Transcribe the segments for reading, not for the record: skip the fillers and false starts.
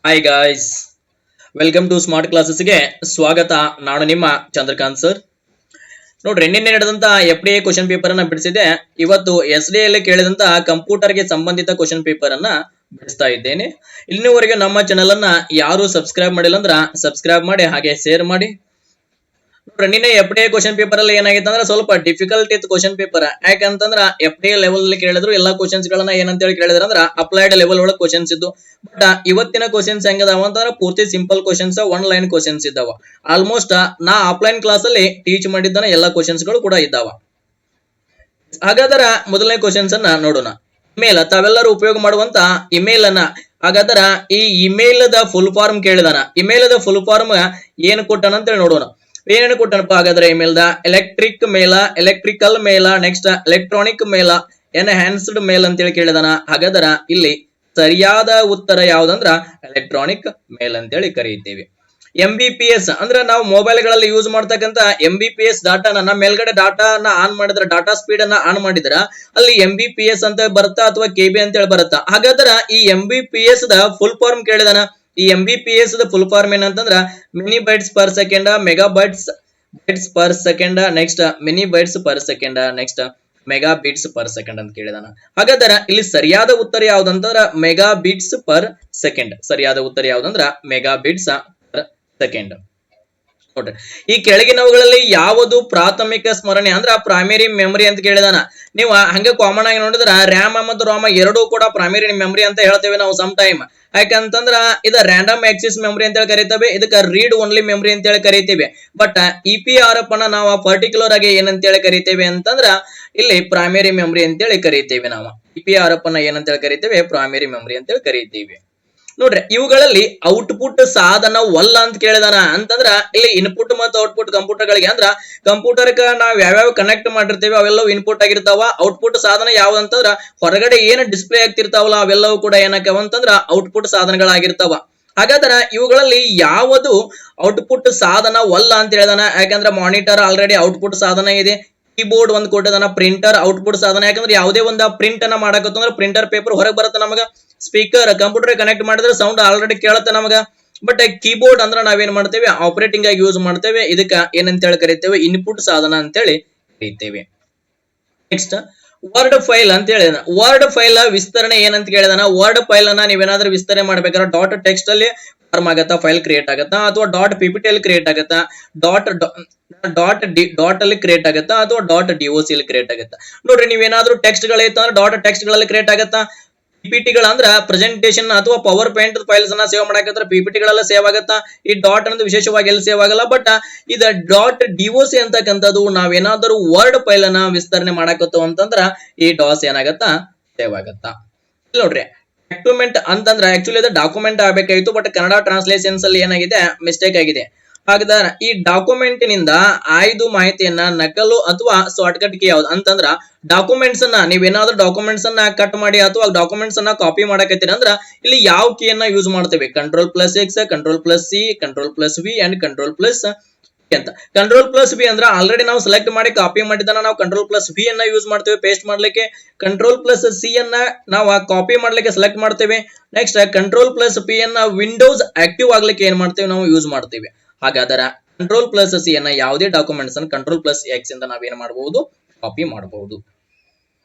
Hi guys, welcome to smart ಕ್ಲಾಸಸ್ಗೆ ಸ್ವಾಗತ. ನಾನು ನಿಮ್ಮ ಚಂದ್ರಕಾಂತ್ ಸರ್. ನೋಡ್ರಿ, ನಿನ್ನೆ ನಡೆದಂತ FDA ಕ್ವಶನ್ ಪೇಪರ್ ಅನ್ನ ಬಿಡಿಸಿದೆ. ಇವತ್ತು SDA ಅಲ್ಲಿ ಕೇಳಿದಂತ ಕಂಪ್ಯೂಟರ್ಗೆ ಸಂಬಂಧಿತ ಕ್ವಶನ್ ಪೇಪರ್ ಅನ್ನ ಬಿಡಿಸ್ತಾ ಇದ್ದೇನೆ. ಇಲ್ಲಿನವರೆಗೆ ನಮ್ಮ ಚಾನೆಲ್ ಅನ್ನ ಯಾರು ಸಬ್ಸ್ಕ್ರೈಬ್ ಮಾಡಿಲ್ಲ ಅಂದ್ರ ಸಬ್ಸ್ಕ್ರೈಬ್ ಮಾಡಿ, ಹಾಗೆ ಶೇರ್ ಮಾಡಿ. ನೋಡ್ರಿ, ನಿನ್ನೆ FDA ಕ್ವಶನ್ ಪೇಪರ್ ಅಲ್ಲಿ ಏನಾಗಿತ್ತು ಅಂದ್ರೆ ಸ್ವಲ್ಪ ಡಿಫಿಕಲ್ಟ್ ಇತ್ತು ಕ್ವಶನ್ ಪೇಪರ್. ಯಾಕಂತಂದ್ರ FDA ಲೆವೆಲ್ ಅಲ್ಲಿ ಕೇಳಿದ್ರು ಎಲ್ಲಾ ಕ್ವಶನ್ಸ್ ಗಳನ್ನ ಏನಂತ ಹೇಳಿ ಕೇಳಿದ್ರ ಅಂದ್ರ ಅಪ್ಲೈಡ್ ಲೆವೆಲ್ ಒಳಗೆ ಕ್ವಶನ್ಸ್ ಇದ್ದು. ಬಟ್ ಇವತ್ತಿನ ಕ್ವಶನ್ಸ್ ಹೆಂಗದಾವ ಅಂತಂದ್ರ ಪೂರ್ತಿ simple questions, one line questions ಇದ್ದಾವ. ಆಲ್ಮೋಸ್ಟ್ ನಾ ಆಫ್ಲೈನ್ ಕ್ಲಾಸ್ ಅಲ್ಲಿ ಟೀಚ್ ಮಾಡಿದ್ದಾನ ಎಲ್ಲಾ ಕ್ವಶನ್ಸ್ ಗಳು ಕೂಡ ಇದ್ದಾವ. ಹಾಗಾದ್ರ ಮೊದಲನೇ ಕ್ವಶನ್ಸ್ ಅನ್ನ ನೋಡೋಣ. ಇಮೇಲ್, ತಾವೆಲ್ಲರೂ ಉಪಯೋಗ ಮಾಡುವಂತ ಇಮೇಲ್ ಅನ್ನ. ಹಾಗಾದ್ರ ಈ ಇಮೇಲ್ ದ ಫುಲ್ ಫಾರ್ಮ್ ಕೇಳಿದಾನ. ಇಮೇಲ್ ದ ಫುಲ್ ಫಾರ್ಮ್ ಏನು ಕೊಟ್ಟಾನ ಅಂತ ಹೇಳಿ ನೋಡೋಣ. ಏನೇನು ಕೊಟ್ಟನಪ್ಪ ಹಾಗಾದ್ರೆ ಇಮೇಲ್ ದ? Electric mail, electrical mail, next electronic mail, enhanced mail ಅಂತ ಹೇಳಿ ಕೇಳಿದಾನ. ಹಾಗಾದ್ರ ಇಲ್ಲಿ ಸರಿಯಾದ ಉತ್ತರ ಯಾವ್ದಂದ್ರ ಎಲೆಕ್ಟ್ರಾನಿಕ್ ಮೇಲ್ ಅಂತೇಳಿ ಕರೀತೀವಿ. MBPS ಅಂದ್ರೆ ನಾವು ಮೊಬೈಲ್ ಗಳಲ್ಲಿ ಯೂಸ್ ಮಾಡ್ತಕ್ಕಂತ MBPS ಡಾಟಾನ ನಮ್ಮ ಮೇಲ್ಗಡೆ ಡಾಟಾನ ಆನ್ ಮಾಡಿದ್ರ, ಡಾಟಾ ಸ್ಪೀಡ್ ಅನ್ನ ಆನ್ ಮಾಡಿದ್ರ ಅಲ್ಲಿ MBPS ಅಂತ ಬರುತ್ತಾ ಅಥವಾ KB ಅಂತ ಹೇಳಿ ಬರುತ್ತಾ? ಹಾಗಾದ್ರ ಈ MBPS ದ ಫುಲ್ ಫಾರ್ಮ್ ಕೇಳಿದಾನ. ಈ MBPS ದ ಫುಲ್ ಫಾರ್ಮ್ ಏನಂತಂದ್ರ mini bytes per second, mega bytes per second, next mini bytes per second, next mega bits per second ಅಂತ ಕೇಳಿದಾನ. ಹಾಗಾದ್ರೆ ಇಲ್ಲಿ ಸರಿಯಾದ ಉತ್ತರ ಯಾವ್ದಂತಂದ್ರ ಮೆಗಾ ಬೀಟ್ಸ್ ಪರ್ ಸೆಕೆಂಡ್. ಸರಿಯಾದ ಉತ್ತರ ಯಾವ್ದಂದ್ರ ಮೆಗಾ ಬೀಟ್ಸ್ ಪರ್ ಸೆಕೆಂಡ್. ನೋಡ್ರಿ, ಈ ಕೆಳಗಿನವುಗಳಲ್ಲಿ ಯಾವುದು ಪ್ರಾಥಮಿಕ ಸ್ಮರಣೆ ಅಂದ್ರ ಪ್ರೈಮರಿ ಮೆಮರಿ ಅಂತ ಕೇಳಿದಾನ. ನೀವು ಹಂಗ ಕಾಮನ್ ಆಗಿ ನೋಡಿದ್ರ ರ್ಯಾಮ್ ಮತ್ತು ರಾಮ್ ಎರಡೂ ಕೂಡ ಪ್ರೈಮರಿ ಮೆಮರಿ ಅಂತ ಹೇಳ್ತೇವೆ ನಾವು ಸಮ್ ಟೈಮ್. ಯಾಕಂತಂದ್ರ ಇದ ರ್ಯಾಂಡಮ್ ಆಕ್ಸಿಸ್ ಮೆಮರಿ ಅಂತ ಹೇಳಿ ಕರಿತೇವೆ, ಇದಕ್ಕ ರೀಡ್ ಓನ್ಲಿ ಮೆಮರಿ ಅಂತ ಹೇಳಿ ಕರಿತೇವೆ. ಬಟ್ EPRF ಅನ್ನ ನಾವು ಪರ್ಟಿಕ್ಯುಲರ್ ಆಗಿ ಏನಂತ ಹೇಳಿ ಕರಿತೇವೆ ಅಂತಂದ್ರ ಇಲ್ಲಿ ಪ್ರೈಮರಿ ಮೆಮರಿ ಅಂತ ಹೇಳಿ ಕರಿತೇವೆ. ನಾವು EPRF ಅನ್ನ ಏನಂತ ಹೇಳಿ ಕರಿತೇವೆ? ಪ್ರೈಮರಿ ಮೆಮರಿ ಅಂತ ಹೇಳಿ ಕರಿತೇವೆ. ನೋಡ್ರಿ, ಇವುಗಳಲ್ಲಿ ಔಟ್ಪುಟ್ ಸಾಧನ ವಲ್ಲ ಅಂತ ಕೇಳಿದಾನ. ಅಂತಂದ್ರ ಇಲ್ಲಿ ಇನ್ಪುಟ್ ಮತ್ತು ಔಟ್ಪುಟ್ ಕಂಪ್ಯೂಟರ್ ಗಳಿಗೆ ಅಂದ್ರ ಕಂಪ್ಯೂಟರ್ ನಾವ್ ಯಾವ್ಯಾವ ಕನೆಕ್ಟ್ ಮಾಡಿರ್ತೇವೆ ಅವೆಲ್ಲವೂ ಇನ್ಪುಟ್ ಆಗಿರ್ತಾವ. ಔಟ್ಪುಟ್ ಸಾಧನ ಯಾವ್ದಂತಂದ್ರ ಹೊರಗಡೆ ಏನ್ ಡಿಸ್ಪ್ಲೇ ಆಗ್ತಿರ್ತಾವಲ್ಲ ಅವೆಲ್ಲವೂ ಕೂಡ ಏನಕ್ಕವ ಅಂತಂದ್ರ ಔಟ್ಪುಟ್ ಸಾಧನಗಳಾಗಿರ್ತಾವ. ಹಾಗಾದ್ರೆ ಇವುಗಳಲ್ಲಿ ಯಾವುದು ಔಟ್ಪುಟ್ ಸಾಧನ ವಲ್ಲ ಅಂತ ಹೇಳಿದಾನ. ಯಾಕಂದ್ರೆ ಮಾನಿಟರ್ ಆಲ್ರೆಡಿ ಔಟ್ಪುಟ್ ಸಾಧನ ಇದೆ, ಕೀಬೋರ್ಡ್ ಒಂದು ಕೊಟ್ಟದಾನ, ಪ್ರಿಂಟರ್ ಔಟ್ಪುಟ್ ಸಾಧನ. ಯಾಕಂದ್ರೆ ಯಾವುದೇ ಒಂದು ಪ್ರಿಂಟ್ ಅನ್ನ ಮಾಡಕತ್ತಂದ್ರೆ ಪ್ರಿಂಟರ್ ಪೇಪರ್ ಹೊರಗೆ ಬರುತ್ತೆ ನಮಗ. ಸ್ಪೀಕರ್ ಕಂಪ್ಯೂಟರ್ ಕನೆಕ್ಟ್ ಮಾಡಿದ್ರೆ ಸೌಂಡ್ ಆಲ್ರೆಡಿ ಕೇಳುತ್ತೆ ನಮಗ. ಬಟ್ ಕೀಬೋರ್ಡ್ ಅಂದ್ರೆ ನಾವೇನ್ ಮಾಡ್ತೇವೆ? ಆಪರೇಟಿಂಗ್ ಆಗಿ ಯೂಸ್ ಮಾಡ್ತೇವೆ. ಇದಕ್ಕ ಏನಂತ ಹೇಳಿ ಕರಿತೇವೆ? ಇನ್ಪುಟ್ ಸಾಧನ ಅಂತೇಳಿ ಕರಿತೇವೆ. ನೆಕ್ಸ್ಟ್ ವರ್ಡ್ ಫೈಲ್ ಅಂತ ಹೇಳಿದಾನ. ವರ್ಡ್ ಫೈಲ್ ವಿಸ್ತರಣೆ ಏನಂತ ಕೇಳಿದಾನ. ವರ್ಡ್ ಫೈಲ್ ಅನ್ನ ನೀವೇನಾದ್ರೂ ವಿಸ್ತರಣೆ ಮಾಡ್ಬೇಕಾದ್ರೆ ಡಾಟ್ ಟೆಕ್ಸ್ಟ್ ಅಲ್ಲಿ ಫಾರ್ಮ್ ಆಗತ್ತಾ, ಫೈಲ್ ಕ್ರಿಯೇಟ್ ಆಗತ್ತಾ, ಅಥವಾ ಡಾಟ್ PPT ಅಲ್ಲಿ ಕ್ರಿಯೇಟ್ ಆಗತ್ತಾ, ಡಾಟ್ ಅಲ್ಲಿ ಕ್ರಿಯೇಟ್ ಆಗತ್ತಾ, ಅಥವಾ .doc ಅಲ್ಲಿ ಕ್ರಿಯೇಟ್ ಆಗತ್ತಾ? ನೋಡ್ರಿ, ನೀವೇನಾದ್ರೂ ಟೆಕ್ಸ್ಟ್ ಗಳಿತ್ತು ಅಂದ್ರೆ ಡಾಟ್ ಟೆಕ್ಸ್ಟ್ ಗಳಲ್ಲಿ ಕ್ರಿಯೇಟ್ ಆಗತ್ತಾ. PPT ಗಳ ಅಂದ್ರ ಪ್ರೆಸೆಂಟೇಶನ್ ಅಥವಾ ಪವರ್ ಪಾಯಿಂಟ್ ಫೈಲ್ಸ್ ಅನ್ನ ಸೇವ್ ಮಾಡಕತ್ರ PPT ಗಳೆಲ್ಲ ಸೇವ್ ಆಗತ್ತಾ. ಈ ಡಾಟ್ ಅನ್ನೋದು ವಿಶೇಷವಾಗಿ ಎಲ್ಲಿ ಸೇವ್ ಆಗಲ್ಲ. ಬಟ್ ಇದ .doc ಅಂತಕ್ಕಂಥದ್ದು ನಾವೇನಾದ್ರೂ ವರ್ಡ್ ಫೈಲ್ ಅನ್ನ ವಿಸ್ತರಣೆ ಮಾಡಕತ್ತು ಅಂತಂದ್ರ ಈ ಡಾಸ್ ಏನಾಗತ್ತಾ? ಸೇವ್ ಆಗತ್ತಾ. ನೋಡ್ರಿ, ಡಾಕ್ಯುಮೆಂಟ್ ಅಂತಂದ್ರ ಆಕ್ಚುಲಿ ಅದು ಡಾಕ್ಯುಮೆಂಟ್ ಆಗಬೇಕಾಗಿತ್ತು, ಬಟ್ ಕನ್ನಡ ಟ್ರಾನ್ಸ್ಲೇಷನ್ಸ್ ಅಲ್ಲಿ ಏನಾಗಿದೆ? ಮಿಸ್ಟೇಕ್ ಆಗಿದೆ. ಹಾಗಾದ್ರೆ ಈ ಡಾಕ್ಯುಮೆಂಟ್ ನಿಂದ ಆಯ್ದು ಮಾಹಿತಿಯನ್ನ ನಕಲು ಅಥವಾ ಶಾರ್ಟ್ಕಟ್ ಕೀ ಯಾವ್ದು ಅಂತಂದ್ರ ಡಾಕ್ಯುಮೆಂಟ್ಸ್ ಅನ್ನ ನೀವೇನಾದ್ರೂ ಡಾಕ್ಯುಮೆಂಟ್ಸ್ ಅನ್ನ ಕಟ್ ಮಾಡಿ ಅಥವಾ ಡಾಕ್ಯುಮೆಂಟ್ಸ್ ಅನ್ನ ಕಾಪಿ ಮಾಡಕತ್ತೀರಿ ಅಂದ್ರ ಇಲ್ಲಿ ಯಾವ ಕೀಯನ್ನ ಯೂಸ್ ಮಾಡ್ತೇವೆ? Ctrl+X, Ctrl+C, Ctrl+V and Ctrl+C ಅಂತ. Ctrl+V ಅಂದ್ರೆ ಆಲ್ರೆಡಿ ನಾವು ಸೆಲೆಕ್ಟ್ ಮಾಡಿ ಕಾಪಿ ಮಾಡಿದಾನ ನಾವು Ctrl+V ಅನ್ನ ಯೂಸ್ ಮಾಡ್ತೇವೆ ಪೇಸ್ಟ್ ಮಾಡ್ಲಿಕ್ಕೆ. Ctrl+C ಅನ್ನ ನಾವು ಕಾಪಿ ಮಾಡ್ಲಿಕ್ಕೆ ಸೆಲೆಕ್ಟ್ ಮಾಡ್ತೇವೆ. ನೆಕ್ಸ್ಟ್ Ctrl+P ಅನ್ನ ವಿಂಡೋಸ್ ಆಕ್ಟಿವ್ ಆಗ್ಲಿಕ್ಕೆ ಏನ್ ಮಾಡ್ತೇವೆ? ನಾವು ಯೂಸ್ ಮಾಡ್ತೇವೆ. ಹಾಗಾದ್ರೆ Ctrl+C ಅನ್ನ ಯಾವುದೇ ಡಾಕ್ಯುಮೆಂಟ್ಸ್ ಅನ್ನು Ctrl+X ಇಂದ ನಾವೇನ್ ಮಾಡಬಹುದು? ಕಾಪಿ ಮಾಡಬಹುದು.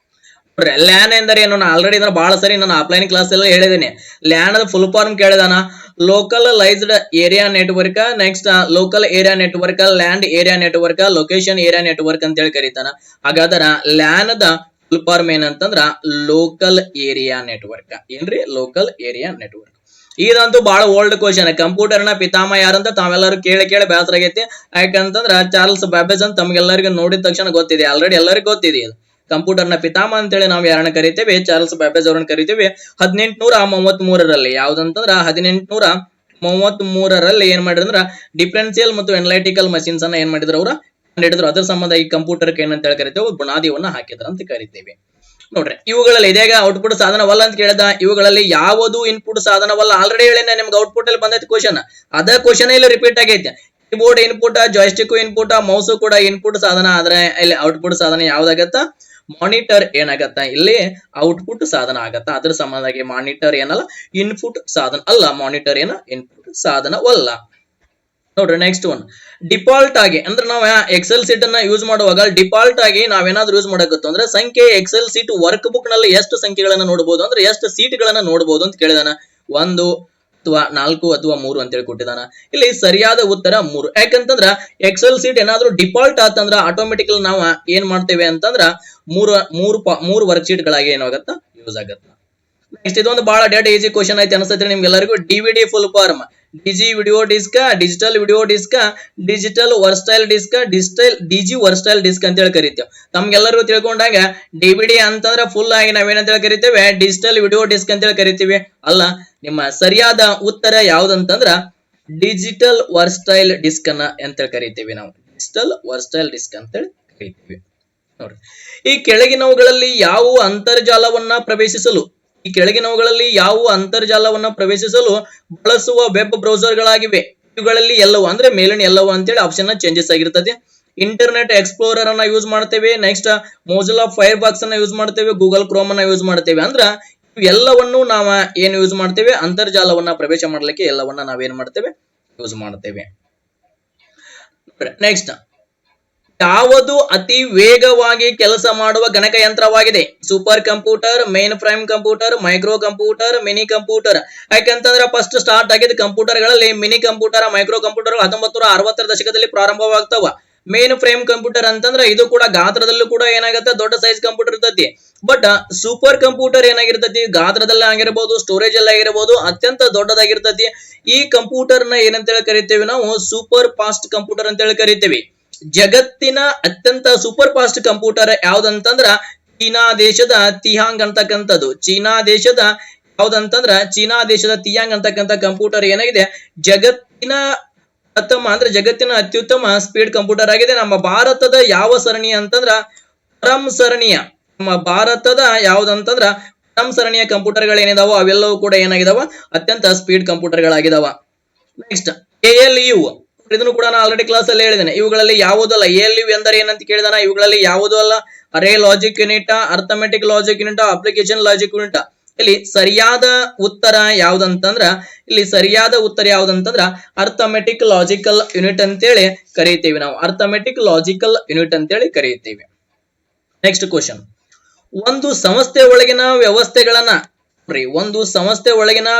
ಲ್ಯಾನ್ ಎಂದರೆ ಏನು? ಆಲ್ರೆಡಿ ಇದನ್ನ ಬಹಳ ಸರಿ ನಾನು ಆಫ್ಲೈನ್ ಕ್ಲಾಸ್ ಎಲ್ಲ ಹೇಳಿದ್ದೇನೆ. ಲ್ಯಾನ್ ಅದ ಫುಲ್ ಫಾರ್ಮ್ ಕೇಳಿದಾನ. Localized area network, next local area network, land area network, location area network ಅಂತ ಹೇಳಿ ಕರೀತಾನ. ಹಾಗಾದ್ರೆ ಲ್ಯಾನ್ ದ ಫುಲ್ ಫಾರ್ಮ್ ಏನಂತಂದ್ರ ಲೋಕಲ್ ಏರಿಯಾ ನೆಟ್ವರ್ಕ್. ಏನ್ರಿ? Local area network. ಇದಂತೂ ಬಹಳ ಓಲ್ಡ್ ಕ್ವಶನ್. ಕಂಪ್ಯೂಟರ್ ನ ಪಿತಾಮ ಯಾರಂತ ತಾವೆಲ್ಲರೂ ಕೇಳಿ ಬೇಸರ ಆಗೈತಿ. ಯಾಕಂತಂದ್ರ ಚಾರ್ಲ್ಸ್ ಬ್ಯಾಬೇಜ್ ಅಂತ ತಮ್ಗೆಲ್ಲರಿಗೂ ನೋಡಿದ ತಕ್ಷಣ ಗೊತ್ತಿದೆ, ಆಲ್ರೆಡಿ ಎಲ್ಲರಿಗೂ ಗೊತ್ತಿದೆ. ಕಂಪ್ಯೂಟರ್ ನ ಪಿತಾಮ ಅಂತೇಳಿ ನಾವು ಯಾರನ್ನ ಕರಿತೇವೆ? ಚಾರ್ಲ್ಸ್ ಬ್ಯಾಬೇಜ್ ಅವ್ರನ್ನ ಕರಿತೇವೆ. 1833 ಯಾವ್ದಂತಂದ್ರ 1833 ಏನ್ ಮಾಡಿದ್ರ ಡಿಫರೆನ್ಸಿಯಲ್ ಮತ್ತು ಅನಲೈಟಿಕಲ್ ಮಷಿನ್ಸ್ ಅನ್ನ ಏನ್ ಮಾಡಿದ್ರು? ಅವ್ರ ಕಂಡಿಡಿದ್ರು. ಅದ್ರ ಸಂಬಂಧ ಈ ಕಂಪ್ಯೂಟರ್ ಏನಂತ ಹೇಳಿ ಕರಿತೇವೆ? ಬುನಾದಿಯನ್ನ ಹಾಕಿದ್ರ ಅಂತ ಕರಿತೇವೆ. ನೋಡ್ರಿ, ಇವುಗಳಲ್ಲಿ ಇದೇಗ ಔಟ್ಪುಟ್ ಸಾಧನವಲ್ಲ ಅಂತ ಕೇಳಿದ. ಇವುಗಳಲ್ಲಿ ಯಾವುದು ಇನ್ಪುಟ್ ಸಾಧನವಲ್ಲ? ಆಲ್ರೆಡಿ ಹೇಳಿನ ನಿಮ್ಗೆ ಔಟ್ಪುಟ್ ಅಲ್ಲಿ ಬಂದೈತಿ ಕ್ವಶನ್. ಅದ ಕ್ವಶನ್ ಇಲ್ಲಿ ರಿಪೀಟ್ ಆಗೈತೆ. Keyboard input, joystick input, mouse ಕೂಡ ಇನ್ಪುಟ್ ಸಾಧನ. ಆದ್ರೆ ಇಲ್ಲಿ ಔಟ್ಪುಟ್ ಸಾಧನ ಯಾವ್ದಾಗತ್ತ? ಮಾನಿಟರ್ ಏನಾಗತ್ತ ಇಲ್ಲಿ ಔಟ್ಪುಟ್ ಸಾಧನ ಆಗತ್ತ. ಅದ್ರ ಸಂಬಂಧವಾಗಿ ಮಾನಿಟರ್ ಏನಲ್ಲ ಇನ್ಪುಟ್ ಸಾಧನ ಅಲ್ಲ. ಮಾನಿಟರ್ ಏನ ಇನ್ಪುಟ್ ಸಾಧನವಲ್ಲ. ನೋಡ್ರಿ ನೆಕ್ಸ್ಟ್ ಒನ್, ಡಿಫಾಲ್ಟ್ ಆಗಿ ಅಂದ್ರೆ ನಾವ್ ಎಕ್ಸೆಲ್ ಸೀಟ್ ಅನ್ನ ಯೂಸ್ ಮಾಡುವಾಗ ಡಿಫಾಲ್ಟ್ ಆಗಿ ನಾವೇನಾದ್ರೂ ಯೂಸ್ ಮಾಡಕತ್ತು ಅಂದ್ರೆ ಸಂಖ್ಯೆ ಎಕ್ಸೆಲ್ ಸೀಟ್ ವರ್ಕ್ ಬುಕ್ ನಲ್ಲಿ ಎಷ್ಟು ಸಂಖ್ಯೆಗಳನ್ನ ನೋಡಬಹುದು ಅಂದ್ರೆ ಎಷ್ಟು ಸೀಟ್ ಗಳನ್ನ ನೋಡಬಹುದು ಅಂತ ಕೇಳಿದಾನ. 1 ಅಥವಾ 4 ಅಥವಾ 3 ಅಂತೇಳಿ ಕೊಟ್ಟಿದಾನ. ಇಲ್ಲಿ ಸರಿಯಾದ ಉತ್ತರ 3. ಯಾಕಂತಂದ್ರ ಎಕ್ಸೆಲ್ ಸೀಟ್ ಏನಾದ್ರೂ ಡಿಫಾಲ್ಟ್ ಆತಂದ್ರ ಆಟೋಮೆಟಿಕಲ್ ನಾವು ಏನ್ ಮಾಡ್ತೇವೆ ಅಂತಂದ್ರ ಮೂರು ವರ್ಕ್ ಶೀಟ್ ಗಳಾಗಿ ಏನಾಗತ್ತ ಯೂಸ್ ಆಗತ್ತ. ನೆಕ್ಸ್ಟ್ ಇದೊಂದು ಬಹಳ ಡೇಟ್ ಈಸಿ ಕ್ವಶನ್ ಐತಿ ಅನ್ಸುತ್ತೆ ನಿಮ್ಗೆಲ್ಲರಿಗೂ. DVD full form digi video disc, digital video disc, digital versatile disc, digi versatile disc ಅಂತ ಹೇಳಿ ಕರಿತೇವೆ. ತಮ್ಗೆಲ್ಲರಿಗೂ ತಿಳ್ಕೊಂಡಾಗ ಡಿವಿಡಿ ಅಂತಂದ್ರೆ ಫುಲ್ ಆಗಿ ನಾವೇನಂತ ಹೇಳಿ ಕರಿತೇವೆ ಡಿಜಿಟಲ್ ವಿಡಿಯೋ ಡಿಸ್ಕ್ ಅಂತ ಹೇಳಿ ಕರಿತೀವಿ. ಅಲ್ಲ, ನಿಮ್ಮ ಸರಿಯಾದ ಉತ್ತರ ಯಾವ್ದಂತಂದ್ರ ಡಿಜಿಟಲ್ ವರ್ಸ್ಟೈಲ್ ಡಿಸ್ಕ್ ಅನ್ನ ಅಂತ ಕರಿತೀವಿ ನಾವು. ಡಿಜಿಟಲ್ ವರ್ಸ್ಟೈಲ್ ಡಿಸ್ಕ್ ಅಂತ ಹೇಳಿ ಕರಿತೀವಿ. ನೋಡ್ರಿ, ಈ ಕೆಳಗಿನವುಗಳಲ್ಲಿ ಯಾವ ಅಂತರ್ಜಾಲವನ್ನ ಪ್ರವೇಶಿಸಲು ಬಳಸುವ ವೆಬ್ ಬ್ರೌಸರ್ ಗಳಾಗಿವೆ? ಇವುಗಳಲ್ಲಿ ಎಲ್ಲವೂ ಅಂದ್ರೆ ಮೇಲಿನ ಎಲ್ಲವೂ ಅಂತೇಳಿ ಆಪ್ಷನ್ ಚೇಂಜಸ್ ಆಗಿರ್ತದೆ. ಇಂಟರ್ನೆಟ್ ಎಕ್ಸ್ಪ್ಲೋರರ್ ಅನ್ನ ಯೂಸ್ ಮಾಡ್ತೇವೆ, ನೆಕ್ಸ್ಟ್ ಮೊಜಿಲ್ಲಾ ಫೈರ್ ಬಾಕ್ಸ್ ಅನ್ನ ಯೂಸ್ ಮಾಡ್ತೇವೆ, ಗೂಗಲ್ ಕ್ರೋಮ್ ಅನ್ನ ಯೂಸ್ ಮಾಡ್ತೇವೆ. ಅಂದ್ರ ಎಲ್ಲವನ್ನು ನಾವ ಏನ್ ಯೂಸ್ ಮಾಡ್ತೇವೆ, ಅಂತರ್ಜಾಲವನ್ನ ಪ್ರವೇಶ ಮಾಡ್ಲಿಕ್ಕೆ ಎಲ್ಲವನ್ನ ನಾವೇನ್ ಮಾಡ್ತೇವೆ ಯೂಸ್ ಮಾಡ್ತೇವೆ. ನೆಕ್ಸ್ಟ್, ಯಾವುದು ಅತಿ ವೇಗವಾಗಿ ಕೆಲಸ ಮಾಡುವ ಗಣಕಯಂತ್ರವಾಗಿದೆ? Super computer, main frame computer, micro computer, mini computer. ಯಾಕಂತಂದ್ರೆ ಫಸ್ಟ್ ಸ್ಟಾರ್ಟ್ ಆಗಿದ್ದ ಕಂಪ್ಯೂಟರ್ ಗಳಲ್ಲಿ ಮಿನಿ ಕಂಪ್ಯೂಟರ್, ಮೈಕ್ರೋ ಕಂಪ್ಯೂಟರ್ 1960ರ ದಶಕದಲ್ಲಿ ಪ್ರಾರಂಭವಾಗ್ತಾವ. ಮೇನ್ ಫ್ರೇಮ್ ಕಂಪ್ಯೂಟರ್ ಅಂತಂದ್ರೆ ಇದು ಕೂಡ ಗಾತ್ರದಲ್ಲೂ ಕೂಡ ಏನಾಗುತ್ತೆ ದೊಡ್ಡ ಸೈಜ್ ಕಂಪ್ಯೂಟರ್ ಇರ್ತೈತಿ. ಬಟ್ ಸೂಪರ್ ಕಂಪ್ಯೂಟರ್ ಏನಾಗಿರ್ತೈತಿ ಗಾತ್ರದಲ್ಲಿ ಆಗಿರಬಹುದು, ಸ್ಟೋರೇಜ್ ಎಲ್ಲ ಆಗಿರಬಹುದು, ಅತ್ಯಂತ ದೊಡ್ಡದಾಗಿರ್ತೈತಿ. ಈ ಕಂಪ್ಯೂಟರ್ ನ ಏನಂತೇಳಿ ಕರಿತೇವೆ ನಾವು ಸೂಪರ್ ಫಾಸ್ಟ್ ಕಂಪ್ಯೂಟರ್ ಅಂತೇಳಿ ಕರಿತೇವೆ. ಜಗತ್ತಿನ ಅತ್ಯಂತ ಸೂಪರ್ ಫಾಸ್ಟ್ ಕಂಪ್ಯೂಟರ್ ಯಾವ್ದಂತಂದ್ರ ಚೀನಾ ದೇಶದ ತಿಹಾಂಗ್ ಅಂತಕ್ಕಂಥದ್ದು. ಚೀನಾ ದೇಶದ ತಿಯಾಂಗ್ ಅಂತಕ್ಕಂಥ ಕಂಪ್ಯೂಟರ್ ಏನಾಗಿದೆ ಜಗತ್ತಿನ ಅತ್ಯುತ್ತಮ ಸ್ಪೀಡ್ ಕಂಪ್ಯೂಟರ್ ಆಗಿದೆ. ನಮ್ಮ ಭಾರತದ ಯಾವ ಸರಣಿ ಅಂತಂದ್ರ ಪರಂ ಸರಣಿಯ ಪರಂ ಸರಣಿಯ ಕಂಪ್ಯೂಟರ್ ಗಳು ಏನಿದಾವ ಅವೆಲ್ಲವೂ ಕೂಡ ಏನಾಗಿದಾವ ಅತ್ಯಂತ ಸ್ಪೀಡ್ ಕಂಪ್ಯೂಟರ್ ಗಳಾಗಿದಾವ. ನೆಕ್ಸ್ಟ್, ALU ಇದನ್ನು ಕೂಡ ನಾನು ಆಲ್ರೆಡಿ ಕ್ಲಾಸ್ ಅಲ್ಲಿ ಹೇಳಿದ್ದೇನೆ. ಇವುಗಳಲ್ಲಿ ಯಾವುದಲ್ಲ ALU ಎಂದರೆ ಏನಂತ ಕೇಳಿದಾನ. ಇವುಗಳಲ್ಲಿ ಯಾವುದೂ ಅಲ್ಲ array logic unit, arithmetic logic unit, application logic unit. ಇಲ್ಲಿ ಸರಿಯಾದ ಉತ್ತರ ಯಾವ್ದಂತಂದ್ರ ಅರ್ಥಮೆಟಿಕ್ ಲಾಜಿಕಲ್ ಯೂನಿಟ್ ಅಂತೇಳಿ ಕರೀತೀವಿ ನಾವು. ಅರ್ಥಮೆಟಿಕ್ ಲಾಜಿಕಲ್ ಯೂನಿಟ್ ಅಂತೇಳಿ ಕರೀತೀವಿ. ನೆಕ್ಸ್ಟ್ ಕ್ವಶನ್, ಒಂದು ಸಂಸ್ಥೆ ಒಳಗಿನ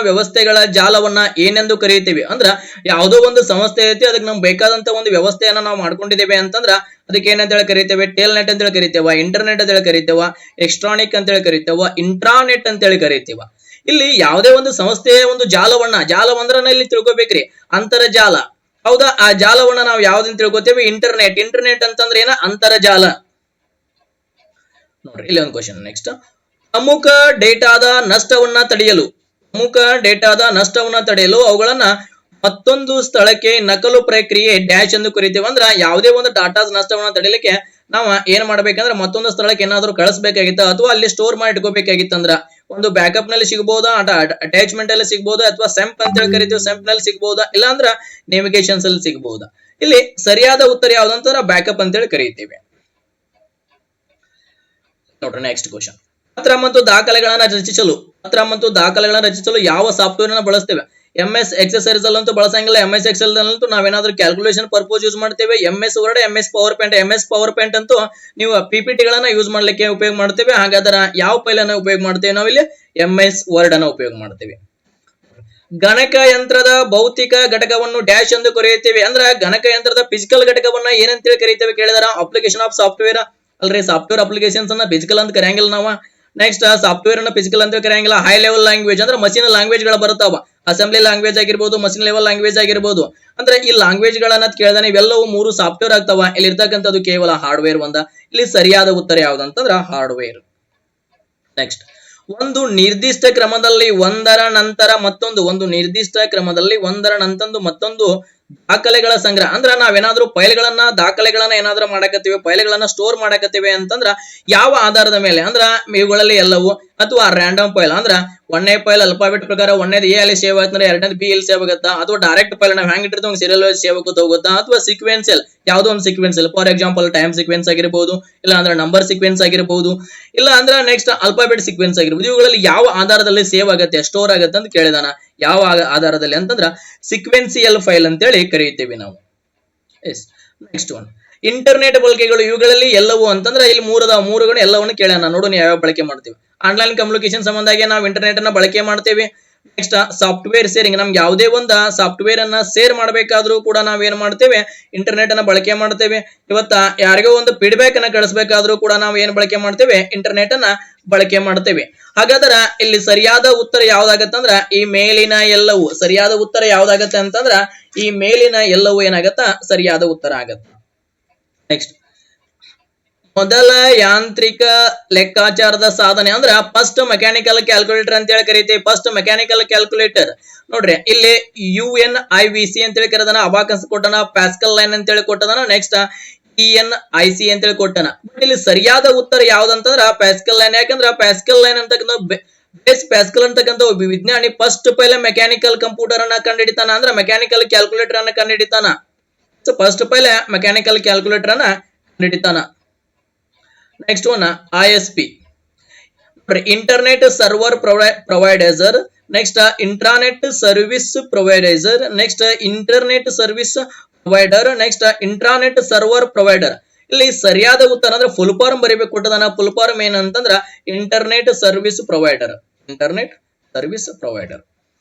ವ್ಯವಸ್ಥೆಗಳ ಜಾಲವನ್ನ ಏನೆಂದು ಕರೀತೀವಿ? ಅಂದ್ರ ಯಾವುದೋ ಒಂದು ಸಂಸ್ಥೆ ಐತಿ, ಅದಕ್ಕೆ ನಮ್ಗೆ ಬೇಕಾದಂತ ಒಂದು ವ್ಯವಸ್ಥೆಯನ್ನ ನಾವು ಮಾಡ್ಕೊಂಡಿದ್ದೇವೆ ಅಂತಂದ್ರ ಅದಕ್ಕೆ ಏನಂತ ಹೇಳಿ ಕರಿತೇವೆ ಟೇಲ್ ನೆಟ್ ಅಂತ ಹೇಳಿ ಕರಿತೇವ, ಇಂಟರ್ನೆಟ್ ಅಂತ ಹೇಳಿ ಕರಿತೇವ, ಎಕ್ಸ್ಟ್ರಾನಿಕ್ ಅಂತ ಹೇಳಿ ಕರಿತೇವ, ಇಂಟ್ರಾನೆಟ್ ಅಂತ ಹೇಳಿ ಕರಿತೇವ. ಇಲ್ಲಿ ಯಾವುದೇ ಒಂದು ಸಂಸ್ಥೆಯ ಒಂದು ಜಾಲವಂದ್ರ ಇಲ್ಲಿ ತಿಳ್ಕೊಬೇಕ್ರಿ ಅಂತರ್ಜಾಲ. ಹೌದಾ, ಆ ಜಾಲವನ್ನ ನಾವು ಯಾವ್ದನ್ನ ತಿಳ್ಕೊತೇವೆ ಇಂಟರ್ನೆಟ್ ಅಂತಂದ್ರೆ ಏನ ಅಂತರ್ಜಾಲ. ನೋಡ್ರಿ ಇಲ್ಲಿ ಒಂದು ಕ್ವಶನ್. ನೆಕ್ಸ್ಟ್, ಪ್ರಮುಖ ಡೇಟಾದ ನಷ್ಟವನ್ನ ತಡೆಯಲು ಅವುಗಳನ್ನ ಮತ್ತೊಂದು ಸ್ಥಳಕ್ಕೆ ನಕಲು ಪ್ರಕ್ರಿಯೆ ಡ್ಯಾಶ್ ಎಂದು ಕರಿತೇವೆ. ಅಂದ್ರ ಯಾವುದೇ ಒಂದು ಡಾಟಾದ ನಷ್ಟವನ್ನ ತಡೆಯಲಿಕ್ಕೆ ನಾವು ಏನ್ ಮಾಡ್ಬೇಕಂದ್ರೆ ಮತ್ತೊಂದು ಸ್ಥಳಕ್ಕೆ ಏನಾದ್ರು ಕಳಿಸಬೇಕಾಗಿತ್ತ ಅಥವಾ ಅಲ್ಲಿ ಸ್ಟೋರ್ ಮಾಡಿ ಇಟ್ಕೋಬೇಕಾಗಿತ್ತಂದ್ರ ಒಂದು ಬ್ಯಾಕಪ್ ನಲ್ಲಿ ಸಿಗಬಹುದಾ, ಅಟ್ಯಾಚ್ಮೆಂಟ್ ಅಲ್ಲಿ ಸಿಗಬಹುದಾ, ಅಥವಾ ಸೆಂಪ್ ಅಂತ ಹೇಳಿ ಕರಿತೀವಿ ಸೆಂಪ್ ನಲ್ಲಿ ಸಿಗಬಹುದಾ, ಇಲ್ಲ ಅಂದ್ರ ನೇವಿಗೇಷನ್ಸ್ ಅಲ್ಲಿ ಸಿಗಬಹುದಾ? ಇಲ್ಲಿ ಸರಿಯಾದ ಉತ್ತರ ಯಾವ್ದಂತಂದ್ರ ಬ್ಯಾಕಪ್ ಅಂತ ಹೇಳಿ ಕರೀತೇವೆ. ನೋಡ್ರಿ ನೆಕ್ಸ್ಟ್ ಕ್ವಶನ್, ಪತ್ರ ಮತ್ತು ದಾಖಲೆಗಳನ್ನ ರಚಿಸಲು ಯಾವ ಸಾಫ್ಟ್ವೇರ್ ಅನ್ನ ಬಳಸ್ತೇವೆ? MS ಎಕ್ಸೆಸರೀಸ್ ಅಲ್ಲಂತೂ ಬಳಸಂಗಿಲ್ಲ. MS ಎಕ್ಸೆಲ್ ಅಲ್ಲಂತೂ ನಾವೇನಾದ್ರೂ ಕ್ಯಾಲ್ಕುಲೇಷನ್ ಪರ್ಪೋಸ್ ಯೂಸ್ ಮಾಡ್ತೇವೆ. MS word, MS power point ಅಂತೂ ನೀವು PPT ಗಳನ್ನ ಯೂಸ್ ಮಾಡ್ಲಿಕ್ಕೆ ಉಪಯೋಗ ಮಾಡ್ತೇವೆ. ಹಾಗಾದ್ರೆ ಯಾವ ಫೈಲ್ ಅನ್ನ ಉಪಯೋಗ ಮಾಡ್ತೇವೆ ನಾವಿಲ್ಲಿ? MS ವರ್ಡ್ ಅನ್ನ ಉಪಯೋಗ ಮಾಡ್ತೇವೆ. ಗಣಕಯಂತ್ರದ ಭೌತಿಕ ಘಟಕವನ್ನು ಡ್ಯಾಶ್ ಎಂದು ಕರೆಯುತ್ತೇವೆ. ಅಂದ್ರೆ ಗಣಕಯಂತ್ರದ ಫಿಸಿಕಲ್ ಘಟಕವನ್ನ ಏನಂತೇಳಿ ಕರೀತೇವೆ ಕೇಳಿದಾರ? ಅಪ್ಲಿಕೇಶನ್ ಆಫ್ ಸಾಫ್ಟ್ವೇರ್ ಅಲ್ರಿ. ಸಾಫ್ಟ್ವೇರ್ ಅಪ್ಲಿಕೇಶನ್ಸ್ ಅನ್ನ ಫಿಸಿಕಲ್ ಅಂತ ಕರೆಯಂಗಿಲ್ಲ ನಾವು. ನೆಕ್ಸ್ಟ್, ಸಾಫ್ಟ್ವೇರ್ ಅನ್ನ ಫಿಸಿಕಲ್ ಅಂತ ಕರೆಯಂಗಿಲ್ಲ. ಹೈ ಲೆವೆಲ್ ಲ್ಯಾಂಗ್ವೇಜ್ ಅಂದ್ರೆ ಮಷಿನ್ ಲ್ಯಾಂಗ್ವೇಜ್ ಗಳು ಬರ್ತಾವ. ಅಸೆಂಬ್ಲಿ ಲ್ಯಾಂಗ್ವೇಜ್ ಆಗಿರ್ಬೋದು, ಮಷಿನ್ ಲೆವೆಲ್ ಲ್ಯಾಂಗ್ವೇಜ್ ಆಗಿರ್ಬೋದು. ಅಂದ್ರೆ ಈ ಲ್ಯಾಂಗ್ವೇಜ್ ಗಳನ್ನ ಕೇಳಿದಾನೆ ಇವೆಲ್ಲವೂ 3 ಸಾಫ್ಟ್ವೇರ್ ಆಗ್ತಾವ. ಇಲ್ಲಿ ಇರ್ತಕ್ಕಂಥದ್ದು ಕೇವಲ ಹಾರ್ಡ್ವೇರ್ ಒಂದ. ಇಲ್ಲಿ ಸರಿಯಾದ ಉತ್ತರ ಯಾವ್ದಂತಂದ್ರ ಹಾರ್ಡ್ವೇರ್. ನೆಕ್ಸ್ಟ್, ಒಂದು ನಿರ್ದಿಷ್ಟ ಕ್ರಮದಲ್ಲಿ ಒಂದರ ನಂತರ ಮತ್ತೊಂದು ದಾಖಲೆಗಳ ಸಂಗ್ರಹ ಅಂದ್ರ ನಾವೇನಾದ್ರೂ ಫೈಲ್ಗಳನ್ನ ದಾಖಲೆಗಳನ್ನ ಏನಾದ್ರೂ ಮಾಡಕತ್ತೀವಿ, ಫೈಲ್ಗಳನ್ನ ಸ್ಟೋರ್ ಮಾಡಕತ್ತೀವಿ ಅಂತಂದ್ರ ಯಾವ ಆಧಾರದ ಮೇಲೆ ಅಂದ್ರ ಇವುಗಳಲ್ಲಿ ಎಲ್ಲವೂ ಅಥವಾ ರ್ಯಾಂಡಮ್ ಫೈಲ್ ಅಂದ್ರ ಒಂದನೇ ಫೈಲ್ ಅಲ್ಫಾಬೆಟ್ ಪ್ರಕಾರ ಒಂದನೇದು ಎ ಅಲ್ಲಿ ಸೇವ್ ಆಯ್ತಂದ್ರೆ ಎರಡನೇದು ಬಿ ಅಲ್ಲಿ ಸೇವ್ ಆಗುತ್ತಾ, ಅಥವಾ ಡೈರೆಕ್ಟ್ ಫೈಲ್ ನಾವು ಹೆಂಗ್ ಇಟ್ಟಿರ್ತೀವಿ ಸೀರಿಯಲ್ ವೈಸ್ ಸೇವ್ ಆಗುತ್ತಾ ಹೋಗುತ್ತಾ, ಅಥವಾ ಸೀಕ್ವೆನ್ಸಿಯಲ್ ಯಾವುದೋ ಒಂದು sequential for example time sequence ಆಗಿರಬಹುದು, ಇಲ್ಲ ಅಂದ್ರೆ ನಂಬರ್ ಸೀಕ್ವೆನ್ಸ್ ಆಗಿರಬಹುದು, ಇಲ್ಲ ಅಂದ್ರೆ ನೆಕ್ಸ್ಟ್ ಅಲ್ಫಾಬೆಟ್ ಸೀಕ್ವೆನ್ಸ್ ಆಗಿರಬಹುದು. ಇವುಗಳಲ್ಲಿ ಯಾವ ಆಧಾರದಲ್ಲಿ ಸೇವ್ ಆಗುತ್ತೆ ಸ್ಟೋರ್ ಆಗುತ್ತೆ ಅಂತ ಕೇಳಿದಾನ. ಯಾವ ಆಧಾರದಲ್ಲಿ ಅಂತಂದ್ರ ಸೀಕ್ವೆನ್ಸಿಯಲ್ ಫೈಲ್ ಅಂತೇಳಿ ಕರೀತೀವಿ ನಾವು. ಎಸ್ ನೆಕ್ಸ್ಟ್ ಒನ್ ಇಂಟರ್ನೆಟ್ ಬಳಕೆಗಳು. ಇವುಗಳಲ್ಲಿ ಎಲ್ಲವೂ ಅಂತಂದ್ರೆ ಇಲ್ಲಿ ಮೂರುಗಳು ಎಲ್ಲವನ್ನು ಕೇಳೋಣ. ನೋಡೋಣ ಯಾವ್ಯಾವ ಬಳಕೆ ಮಾಡ್ತೀವಿ. ಆನ್ಲೈನ್ ಕಮ್ಯುನಿಕೇಶನ್ ಸಂಬಂಧಾಗಿ ನಾವು ಇಂಟರ್ನೆಟ್ ಅನ್ನ ಬಳಕೆ ಮಾಡ್ತೇವೆ. ನೆಕ್ಸ್ಟ್ ಸಾಫ್ಟ್ವೇರ್ ಸೇರಿಂಗ್, ನಮ್ಗೆ ಯಾವುದೇ ಒಂದು ಸಾಫ್ಟ್ವೇರ್ ಅನ್ನ ಸೇರ್ ಮಾಡಬೇಕಾದ್ರೂ ಕೂಡ ನಾವೇನ್ ಮಾಡ್ತೇವೆ ಇಂಟರ್ನೆಟ್ ಅನ್ನ ಬಳಕೆ ಮಾಡ್ತೇವೆ. ಇವತ್ತ ಯಾರಿಗೋ ಒಂದು ಫೀಡ್ಬ್ಯಾಕ್ ಅನ್ನ ಕಳಿಸಬೇಕಾದ್ರೂ ಕೂಡ ನಾವು ಏನ್ ಬಳಕೆ ಮಾಡ್ತೇವೆ ಇಂಟರ್ನೆಟ್ ಅನ್ನ ಬಳಕೆ ಮಾಡ್ತೇವೆ. ಹಾಗಾದ್ರೆ ಇಲ್ಲಿ ಸರಿಯಾದ ಉತ್ತರ ಯಾವ್ದಾಗತ್ತಂದ್ರ ಈ ಮೇಲಿನ ಎಲ್ಲವೂ. ಸರಿಯಾದ ಉತ್ತರ ಯಾವ್ದಾಗತ್ತೆ ಅಂತಂದ್ರ ಈ ಮೇಲಿನ ಎಲ್ಲವೂ ಏನಾಗತ್ತ ಸರಿಯಾದ ಉತ್ತರ ಆಗತ್ತ. ನೆಕ್ಸ್ಟ್ ಮೊದಲ ಯಾಂತ್ರಿಕ ಲೆಕ್ಕಾಚಾರದ ಸಾಧನೆ ಅಂದ್ರ ಫಸ್ಟ್ ಮೆಕ್ಯಾನಿಕಲ್ ಕ್ಯಾಲ್ಕುಲೇಟರ್ ಅಂತ ಹೇಳಿ ಕರೀತೀವಿ. ಫಸ್ಟ್ ಮೆಕ್ಯಾನಿಕಲ್ ಕ್ಯಾಲ್ಕುಲೇಟರ್ ನೋಡ್ರಿ ಇಲ್ಲಿ UNIVC ಅಂತೇಳಿ ಕರೆದನ, ಅಬಾಕಸ್ ಕೊಟ್ಟನ, ಪ್ಯಾಸ್ಕಲ್ ಲೈನ್ ಅಂತೇಳಿ ಕೊಟ್ಟದನ, ನೆಕ್ಸ್ಟ್ ENIC ಅಂತೇಳಿ ಕೊಟ್ಟನ. ಬಟ್ ಇಲ್ಲಿ ಸರಿಯಾದ ಉತ್ತರ ಯಾವ್ದಂತಂದ್ರ ಪ್ಯಾಸ್ಕಲ್ ಲೈನ್. ಯಾಕಂದ್ರ ಪ್ಯಾಸ್ಕಲ್ ಲೈನ್ ಅಂತಕ್ಕಂಥ ಬೇಸ್ ಪ್ಯಾಸ್ಕಲ್ ಅಂತಕ್ಕಂಥ ಒಬ್ಬ ವಿಜ್ಞಾನಿ ಫಸ್ಟ್ ಪೈಲೆ ಮೆಕ್ಯಾನಿಕಲ್ ಕಂಪ್ಯೂಟರ್ ಅನ್ನ ಕಂಡುಹಿಡಿತಾನ, ಅಂದ್ರ ಮೆಕ್ಯಾನಿಕಲ್ ಕ್ಯಾಲ್ಕುಲೇಟರ್ ಅನ್ನ ಕಂಡುಹಿಡಿತಾನ. ಫಸ್ಟ್ ಪೈಲೆ ಮೆಕ್ಯಾನಿಕಲ್ ಕ್ಯಾಲ್ಕುಲೇಟರ್ ಅನ್ನ ಕಂಡುಹಿಡಿತಾನ. Next one ISP internet server provider, next intranet service provider, next internet service provider, next intranet server provider. ಇಲ್ಲಿ ಸರಿಯಾದ ಉತ್ತರ ಅಂದ್ರೆ ಫುಲ್ ಫಾರ್ಮ್ ಬರೀಬೇಕು ಕೊಟ್ಟದನ. ಫುಲ್ ಫಾರ್ಮ್ ಏನಂತಂದ್ರ internet service provider. Internet service provider.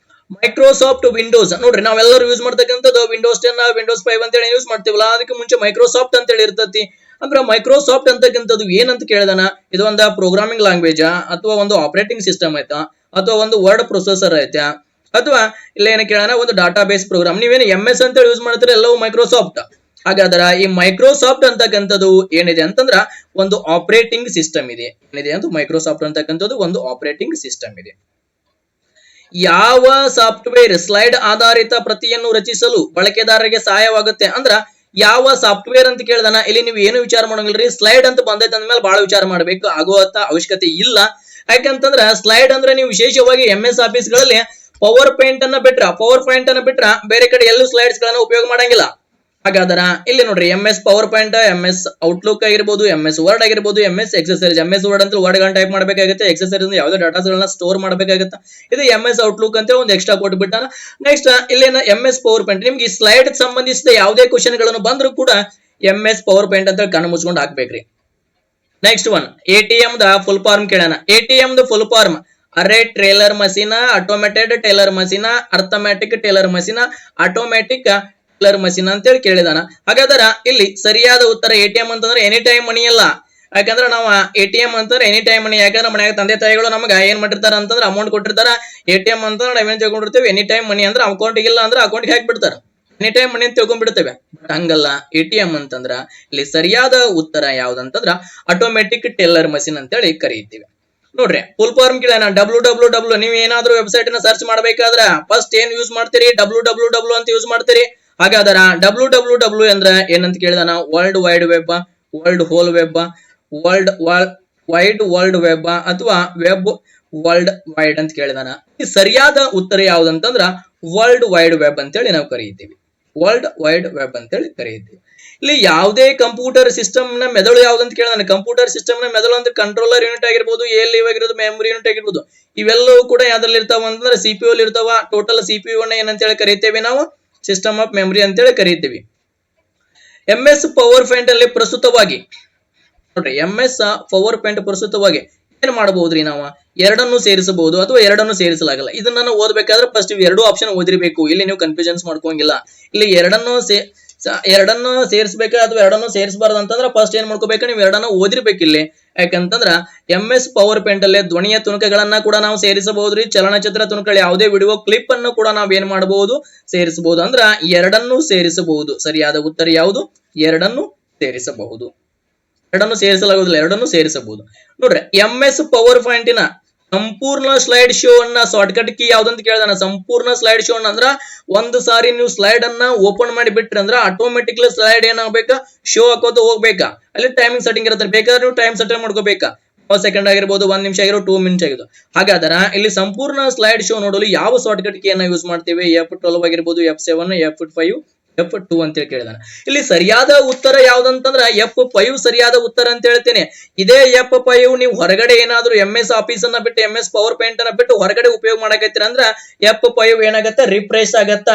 Microsoft Windows ನೋಡ್ರಿ, ನಾವೆಲ್ಲರೂ ಯೂಸ್ ಮಾಡ್ತಕ್ಕಂಥದ್ದು ವಿಂಡೋಸ್ 10 ವಿಂಡೋಸ್ 5 ಅಂತೇಳಿ ಯೂಸ್ ಮಾಡ್ತೀವಲ್ಲ, ಅದಕ್ಕೆ ಮುಂಚೆ ಮೈಕ್ರೋಸಾಫ್ಟ್ ಅಂತೇಳಿ ಇರ್ತತಿ. ಅಂದ್ರೆ ಮೈಕ್ರೋಸಾಫ್ಟ್ ಅಂತಕ್ಕಂಥದ್ದು ಏನಂತ ಕೇಳಿದಾನ, ಇದು ಒಂದು ಪ್ರೋಗ್ರಾಮಿಂಗ್ ಲ್ಯಾಂಗ್ವೇಜ್ ಅಥವಾ ಒಂದು ಆಪರೇಟಿಂಗ್ ಸಿಸ್ಟಮ್ ಆಯ್ತಾ, ಅಥವಾ ಒಂದು ವರ್ಡ್ ಪ್ರೊಸೆಸರ್ ಐತಾ, ಅಥವಾ ಇಲ್ಲ ಏನ ಕೇಳೋಣ ಒಂದು ಡಾಟಾ ಬೇಸ್ ಪ್ರೋಗ್ರಾಮ್. ನೀವೇನು MS ಅಂತೇಳಿ ಯೂಸ್ ಮಾಡ್ತೀರಿ ಎಲ್ಲವೂ ಮೈಕ್ರೋಸಾಫ್ಟ್. ಹಾಗಾದ್ರೆ ಈ ಮೈಕ್ರೋಸಾಫ್ಟ್ ಅಂತಕ್ಕಂಥದ್ದು ಏನಿದೆ ಅಂತಂದ್ರ ಒಂದು ಆಪರೇಟಿಂಗ್ ಸಿಸ್ಟಮ್ ಇದೆ. ಏನಿದೆ ಅಂತ ಮೈಕ್ರೋಸಾಫ್ಟ್ ಅಂತಕ್ಕಂಥದ್ದು ಒಂದು ಆಪರೇಟಿಂಗ್ ಸಿಸ್ಟಮ್ ಇದೆ. ಯಾವ ಸಾಫ್ಟ್ವೇರ್ ಸ್ಲೈಡ್ ಆಧಾರಿತ ಪ್ರತಿಯನ್ನು ರಚಿಸಲು ಬಳಕೆದಾರರಿಗೆ ಸಹಾಯವಾಗುತ್ತೆ ಅಂದ್ರ ಯಾವ ಸಾಫ್ಟ್ವೇರ್ ಅಂತ ಕೇಳಿದಾನ. ಇಲ್ಲಿ ನೀವು ಏನು ವಿಚಾರ ಮಾಡಂಗಿಲ್ರಿ, ಸ್ಲೈಡ್ ಅಂತ ಬಂದೈತೆ ಅಂದ್ಮೇಲೆ ಬಹಳ ವಿಚಾರ ಮಾಡಬೇಕು, ಆಗುವಂತ ಅವಶ್ಯಕತೆ ಇಲ್ಲ. ಯಾಕಂತಂದ್ರ ಸ್ಲೈಡ್ ಅಂದ್ರೆ ನೀವು ವಿಶೇಷವಾಗಿ MS ಆಫೀಸ್ ಗಳಲ್ಲಿ ಪವರ್ ಪಾಯಿಂಟ್ ಅನ್ನ ಬಿಟ್ರ ಬೇರೆ ಕಡೆ ಎಲ್ಲೂ ಸ್ಲೈಡ್ಸ್ ಗಳನ್ನ ಉಪಯೋಗ ಮಾಡಂಗಿಲ್ಲ. ಹಾಗಾದ್ರ ಇಲ್ಲಿ ನೋಡ್ರಿ MS power point, MS outlook ಆಗಿರ್ಬೋದು, MS ವರ್ಡ್ ಆಗಿರ್ಬೋದು, MS ಎಕ್ಸಸೈಸ್. MS ವರ್ಡ್ ಅಂತ ವರ್ಡ್ ಗಳನ್ನ ಟೈಪ್ ಮಾಡಬೇಕಾಗುತ್ತೆ, ಎಕ್ಸಸೈಸ್ ಯಾವುದೇ ಡಾಟಾಸ್ ಗಳನ್ನ ಸ್ಟೋರ್ ಮಾಡಬೇಕಾಗುತ್ತೆ. ಇದು MS ಔಟ್ಲುಕ್ ಅಂತ ಒಂದು ಎಕ್ಸ್ಟ್ರಾ ಕೊಟ್ಬಿಟ್ಟಾನ. ನೆಕ್ಸ್ಟ್ ಇಲ್ಲೇನ MS ಪವರ್ ಪಾಯಿಂಟ್. ನಿಮ್ಗೆ ಈ ಸ್ಲೈಡ್ ಸಂಬಂಧಿಸಿದ ಯಾವುದೇ ಕ್ವಶನ್ ಗಳನ್ನು ಬಂದ್ರು ಕೂಡ MS ಪವರ್ ಪಾಯಿಂಟ್ ಅಂತ ಕಣ್ಣು ಮುಚ್ಕೊಂಡು ಹಾಕ್ಬೇಕ್ರಿ. ನೆಕ್ಸ್ಟ್ ಒನ್ ATM ದ ಫುಲ್ ಫಾರ್ಮ್ ಕೇಳೋಣ. ATM ದ full form array trailer machine, automated teller machine, arithmetic teller machine, automatic teller machine ಅಂತೇಳಿ ಕೇಳಿದಾನ. ಹಾಗಾದ್ರ ಇಲ್ಲಿ ಸರಿಯಾದ ಉತ್ತರ ATM ಅಂತಂದ್ರೆ ಎನಿ ಟೈಮ್ ಮನಿ ಅಲ್ಲ. ಯಾಕಂದ್ರೆ ನಾವು ATM ಅಂತಂದ್ರೆ ಎನಿ ಟೈಮ್ ಮನಿ. ಯಾಕಂದ್ರೆ ಮನ್ಯಾಗ ತಂದೆ ತಾಯಿಗಳು ನಮ್ಗೆ ಏನ್ ಮಾಡಿರ್ತಾರ ಅಂತಂದ್ರೆ ಅಮೌಂಟ್ ಕೊಟ್ಟಿರ್ತಾರ. ATM ಅಂತಂದ್ರೆ ನಾವೇನ್ ತಿಳ್ಕೊಂಡಿರ್ತೀವಿ ಎನಿ ಟೈಮ್ ಮನಿ ಅಂದ್ರೆ ಅಕೌಂಟ್ ಇಲ್ಲ ಅಂದ್ರೆ ಅಕೌಂಟ್ಗೆ ಹಾಕ್ಬಿಡ್ತಾರ, ಎನಿ ಟೈಮ್ ಮನಿ ಅಂತ ತಿಳ್ಕೊಂಡ್ಬಿಡ್ತೇವೆ. ಬಟ್ ಹಂಗಲ್ಲ, ATM ಅಂತಂದ್ರ ಇಲ್ಲಿ ಸರಿಯಾದ ಉತ್ತರ ಯಾವ್ದಂತಂದ್ರ ಆಟೋಮೆಟಿಕ್ ಟೇಲರ್ ಮಷೀನ್ ಅಂತೇಳಿ ಕರೀತೀವಿ. ನೋಡ್ರಿ ಫುಲ್ ಫಾರ್ಮ್ ಕೇಳೋಣ. www ನೀವು ಏನಾದ್ರೂ ವೆಬ್ಸೈಟ್ ನ ಸರ್ಚ್ ಮಾಡ್ಬೇಕಾದ್ರ ಫಸ್ಟ್ ಏನ್ ಯೂಸ್ ಮಾಡ್ತೀರಿ, www ಅಂತ ಯೂಸ್ ಮಾಡ್ತೀರಿ. ಹಾಗಾದ್ರ www ಅಂದ್ರೆ ಏನಂತ ಕೇಳಿದಾನ, world wide web, world whole web, world web ಅಥವಾ ವೆಬ್ ವರ್ಲ್ಡ್ ವೈಡ್ ಅಂತ ಕೇಳಿದಾನ. ಈ ಸರಿಯಾದ ಉತ್ತರ ಯಾವ್ದಂತಂದ್ರ ವರ್ಲ್ಡ್ ವೈಡ್ ವೆಬ್ ಅಂತೇಳಿ ನಾವು ಕರೀತೀವಿ. ವರ್ಲ್ಡ್ ವೈಡ್ ವೆಬ್ ಅಂತೇಳಿ ಕರೀತೀವಿ. ಇಲ್ಲಿ ಯಾವುದೇ ಕಂಪ್ಯೂಟರ್ ಸಿಸ್ಟಮ್ ನ ಮೆದುಳು ಯಾವ್ದಂತ ಕೇಳಿದಾನೆ. ಕಂಪ್ಯೂಟರ್ ಸಿಸ್ಟಮ್ ನ ಮೆದುಳು ಅಂದ್ರೆ ಕಂಟ್ರೋಲರ್ ಯೂನಿಟ್ ಆಗಿರ್ಬೋದು, ALU ಆಗಿರ್ಬೋದು, ಮೆಮೊರಿ ಯೂನಿಟ್ ಆಗಿರ್ಬೋದು. ಇವೆಲ್ಲವೂ ಕೂಡ ಯಾವ್ದ್ರಲ್ಲಿ ಇರ್ತಾವ ಅಂತಂದ್ರೆ CPU ಅಲ್ಲಿ ಇರ್ತಾವ. ಟೋಟಲ್ CPU ಅನ್ನ ಏನಂತೇಳಿ ಕರೀತೇವೆ ನಾವು, ಸಿಸ್ಟಮ್ ಆಫ್ ಮೆಮೊರಿ ಅಂತೇಳಿ ಕರೀತೀವಿ. MS ಪವರ್ ಪಾಯಿಂಟ್ ಅಲ್ಲಿ ಪ್ರಸ್ತುತವಾಗಿ ನೋಡ್ರಿ, MS ಪವರ್ ಪಾಯಿಂಟ್ ಪ್ರಸ್ತುತವಾಗಿ ಏನ್ ಮಾಡಬಹುದ್ರಿ, ನಾವು ಎರಡನ್ನು ಸೇರಿಸಬಹುದು ಅಥವಾ ಎರಡನ್ನು ಸೇರಿಸಲಾಗಲ್ಲ. ಇದನ್ನ ನಾನು ಓದ್ಬೇಕಾದ್ರೆ ಫಸ್ಟ್ ಎರಡು ಆಪ್ಷನ್ ಓದಿರ್ಬೇಕು. ಇಲ್ಲಿ ನೀವು ಕನ್ಫ್ಯೂಷನ್ಸ್ ಮಾಡ್ಕೊಂಗಿಲ್ಲ. ಇಲ್ಲಿ ಎರಡನ್ನು ಸೇರಿಸಬೇಕಾ ಅಥವಾ ಎರಡನ್ನು ಸೇರಿಸಬಾರ್ದು ಅಂತಂದ್ರೆ ಫಸ್ಟ್ ಏನ್ ಮಾಡ್ಕೋಬೇಕು, ನೀವು ಎರಡನ್ನು ಓದಿರ್ಬೇಕು ಇಲ್ಲಿ. ಯಾಕಂತಂದ್ರ MS ಪವರ್ ಪಾಯಿಂಟ್ ಅಲ್ಲಿ ಧ್ವನಿಯ ತುಣುಕಗಳನ್ನ ಕೂಡ ನಾವು ಸೇರಿಸಬಹುದ್ರಿ. ಚಲನಚಿತ್ರ ತುಣುಕಗಳು ಯಾವುದೇ ವಿಡಿಯೋ ಕ್ಲಿಪ್ ಅನ್ನು ಕೂಡ ನಾವ್ ಏನ್ ಮಾಡಬಹುದು, ಸೇರಿಸಬಹುದು. ಅಂದ್ರ ಎರಡನ್ನು ಸೇರಿಸಬಹುದು. ಸರಿಯಾದ ಉತ್ತರ ಯಾವುದು, ಎರಡನ್ನು ಸೇರಿಸಬಹುದು. ಎರಡನ್ನು ಸೇರಿಸಲಾಗುವುದಿಲ್ಲ, ಎರಡನ್ನು ಸೇರಿಸಬಹುದು. ನೋಡ್ರಿ MS ಪವರ್ ಪಾಯಿಂಟಿನ ಸಂಪೂರ್ಣ ಸ್ಲೈಡ್ ಶೋ ಅನ್ನ ಶಾರ್ಟ್ಕಟ್ ಕೀ ಯಾವ್ದಂತ ಕೇಳಿದಾನ. ಸಂಪೂರ್ಣ ಸ್ಲೈಡ್ ಶೋ ಅಂದ್ರ ಒಂದು ಸಾರಿ ನೀವು ಸ್ಲೈಡ್ ಅನ್ನ ಓಪನ್ ಮಾಡಿ ಬಿಟ್ರಿ ಅಂದ್ರ ಆಟೋಮೆಟಿಕ್ಲಿ ಸ್ಲೈಡ್ ಏನಾಗಬೇಕಾ, ಶೋ ಹಾಕೋತ ಹೋಗ್ಬೇಕಾ. ಅಲ್ಲಿ ಟೈಮಿಂಗ್ ಸೆಟ್ಟಿಂಗ್ ಇರುತ್ತೆ, ಬೇಕಾದ್ರೆ ನೀವು ಟೈಮ್ ಸೆಟ್ ಮಾಡ್ಕೋಬೇಕಾ. 1 ಸೆಕೆಂಡ್ ಆಗಿರ್ಬೋದು, 1 ನಿಮಿಷ ಆಗಿರೋ, 2 ಮಿನಿಟ್ಸ್ ಆಗಿದ್ದು. ಹಾಗಾದ್ರೆ ಇಲ್ಲಿ ಸಂಪೂರ್ಣ ಸ್ಲೈಡ್ ಶೋ ನೋಡಲು ಯಾವ ಶಾರ್ಟ್ಕಟ್ ಕೀ ಅನ್ನ ಯೂಸ್ ಮಾಡ್ತೇವೆ? F12 ಆಗಿರ್ಬೋದು, F7, F5, F2 ಅಂತ ಹೇಳಿ ಕೇಳಿದಾನೆ. ಇಲ್ಲಿ ಸರಿಯಾದ ಉತ್ತರ ಯಾವ್ದಂತಂದ್ರ F5 ಸರಿಯಾದ ಉತ್ತರ ಅಂತ ಹೇಳ್ತೇನೆ. ಇದೇ F5 ನೀವು ಹೊರಗಡೆ ಏನಾದ್ರು MS ಆಫೀಸ್ ಅನ್ನ ಬಿಟ್ಟು, MS ಪವರ್ ಪಾಯಿಂಟ್ ಅನ್ನ ಬಿಟ್ಟು ಹೊರಗಡೆ ಉಪಯೋಗ ಮಾಡಕತ್ತೀರ ಅಂದ್ರ F5 ಏನಾಗತ್ತ, ರಿಫ್ರೆಶ್ ಆಗತ್ತ.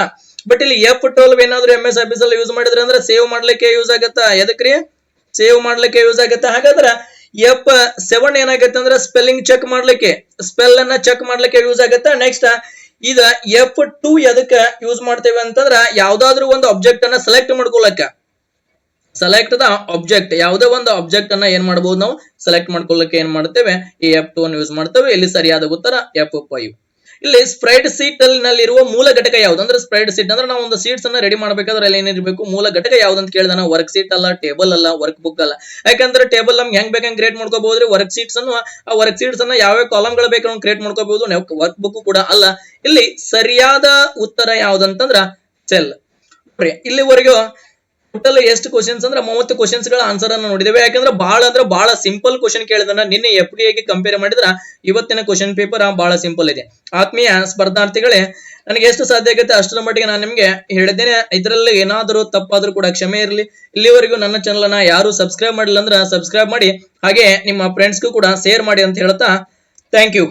ಬಟ್ ಇಲ್ಲಿ F12 ಏನಾದ್ರು MS ಆಫೀಸ್ ಅಲ್ಲಿ ಯೂಸ್ ಮಾಡಿದ್ರೆ ಅಂದ್ರೆ ಸೇವ್ ಮಾಡ್ಲಿಕ್ಕೆ ಯೂಸ್ ಆಗತ್ತ. ಎದಕ್ರಿ? ಸೇವ್ ಮಾಡ್ಲಿಕ್ಕೆ ಯೂಸ್ ಆಗತ್ತ. ಹಾಗಾದ್ರ F7 ಏನಾಗತ್ತೆ ಅಂದ್ರೆ ಸ್ಪೆಲ್ಲಿಂಗ್ ಚೆಕ್ ಮಾಡ್ಲಿಕ್ಕೆ, ಸ್ಪೆಲ್ ಅನ್ನ ಚೆಕ್ ಮಾಡ್ಲಿಕ್ಕೆ ಯೂಸ್ ಆಗತ್ತ. ನೆಕ್ಸ್ಟ್ ಈಗ F2 ಎದಕ್ಕೆ ಯೂಸ್ ಮಾಡ್ತೇವೆ ಅಂತಂದ್ರ ಯಾವ್ದಾದ್ರು ಒಂದು ಆಬ್ಜೆಕ್ಟ್ ಅನ್ನ ಸೆಲೆಕ್ಟ್ ಮಾಡ್ಕೊಳಕ. ಸೆಲೆಕ್ಟ್ ದ ಆಬ್ಜೆಕ್ಟ್, ಯಾವುದೇ ಒಂದು ಆಬ್ಜೆಕ್ಟ್ ಅನ್ನ ಏನ್ ಮಾಡಬಹುದು ನಾವು ಸೆಲೆಕ್ಟ್ ಮಾಡ್ಕೊಳ್ಳಕ್ಕೆ ಏನ್ ಮಾಡ್ತೇವೆ, ಈ F2 ಅನ್ನು ಯೂಸ್ ಮಾಡ್ತೇವೆ. ಇಲ್ಲಿ ಸರಿಯಾದ ಉತ್ತರ F5. ಇಲ್ಲಿ ಸ್ಪ್ರೆಡ್ ಶೀಟ್ ನಲ್ಲಿರುವ ಮೂಲ ಘಟಕ ಯಾವ್ದು ಅಂದ್ರೆ, ಸ್ಪ್ರೆಡ್ ಶೀಟ್ ಅಂದ್ರೆ ನಾವು ಒಂದು ಶೀಟ್ಸ್ ಅನ್ನ ರೆಡಿ ಮಾಡ್ಬೇಕಾದ್ರೆ ಅಲ್ಲಿ ಏನಿರಬೇಕು, ಮೂಲ ಘಟಕ ಯಾವ್ದಂತ ಕೇಳಿದಾನ. ವರ್ಕ್ ಶೀಟ್ ಅಲ್ಲ, ಟೇಬಲ್ ಅಲ್ಲ, ವರ್ಕ್ ಬುಕ್ ಅಲ್ಲ. ಯಾಕಂದ್ರೆ ಟೇಬಲ್ ನಮ್ಗೆ ಹೆಂಗ್ ಬೇಕಂಗ್ ಕ್ರಿಯೇಟ್ ಮಾಡ್ಕೋಬಹುದ್ರಿ. ವರ್ಕ್ ಶೀಟ್ಸ್ ಅನ್ನು, ಆ ವರ್ಕ್ ಶೀಟ್ಸ್ ಅನ್ನ ಯಾವ ಕಾಲಮ್ ಗಳು ಬೇಕು ಕ್ರಿಯೇಟ್ ಮಾಡ್ಕೋಬಹುದು. ವರ್ಕ್ ಬುಕ್ ಕೂಡ ಅಲ್ಲ. ಇಲ್ಲಿ ಸರಿಯಾದ ಉತ್ತರ ಯಾವ್ದಂತಂದ್ರ ಸೆಲ್. ಇಲ್ಲಿವರೆಗೂ ಟೋಟಲ್ ಎಷ್ಟು ಕ್ವಶನ್ಸ್ ಅಂದ್ರೆ 30 ಕ್ವಶನ್ಸ್ ಗಳ ಆನ್ಸರ್ ಅನ್ನು ನೋಡಿದ್ದೇವೆ. ಯಾಕಂದ್ರೆ ಬಹಳ ಸಿಂಪಲ್ ಕ್ವಶನ್ ಕೇಳಿದಾನ. ನಿನ್ನೆ FDA ಗೆ ಕಂಪೇರ್ ಮಾಡಿದ್ರ ಇವತ್ತಿನ ಕ್ವಶನ್ ಪೇಪರ್ ಬಹಳ ಸಿಂಪಲ್ ಇದೆ. ಆತ್ಮೀಯ ಸ್ಪರ್ಧಾರ್ಥಿಗಳೇ, ನನಗೆ ಎಷ್ಟು ಸಾಧ್ಯ ಆಗುತ್ತೆ ಅಷ್ಟರ ಮಟ್ಟಿಗೆ ನಾನು ನಿಮ್ಗೆ ಹೇಳಿದ್ದೇನೆ. ಇದರಲ್ಲಿ ಏನಾದರೂ ತಪ್ಪಾದ್ರೂ ಕೂಡ ಕ್ಷಮೆ ಇರಲಿ. ಇಲ್ಲಿವರೆಗೂ ನನ್ನ ಚಾನಲ್ ಅನ್ನ ಯಾರು ಸಬ್ಸ್ಕ್ರೈಬ್ ಮಾಡಿಲ್ಲ ಅಂದ್ರೆ ಸಬ್ಸ್ಕ್ರೈಬ್ ಮಾಡಿ, ಹಾಗೆ ನಿಮ್ಮ ಫ್ರೆಂಡ್ಸ್ಗೂ ಕೂಡ ಶೇರ್ ಮಾಡಿ ಅಂತ ಹೇಳ್ತಾ ಥ್ಯಾಂಕ್ ಯು.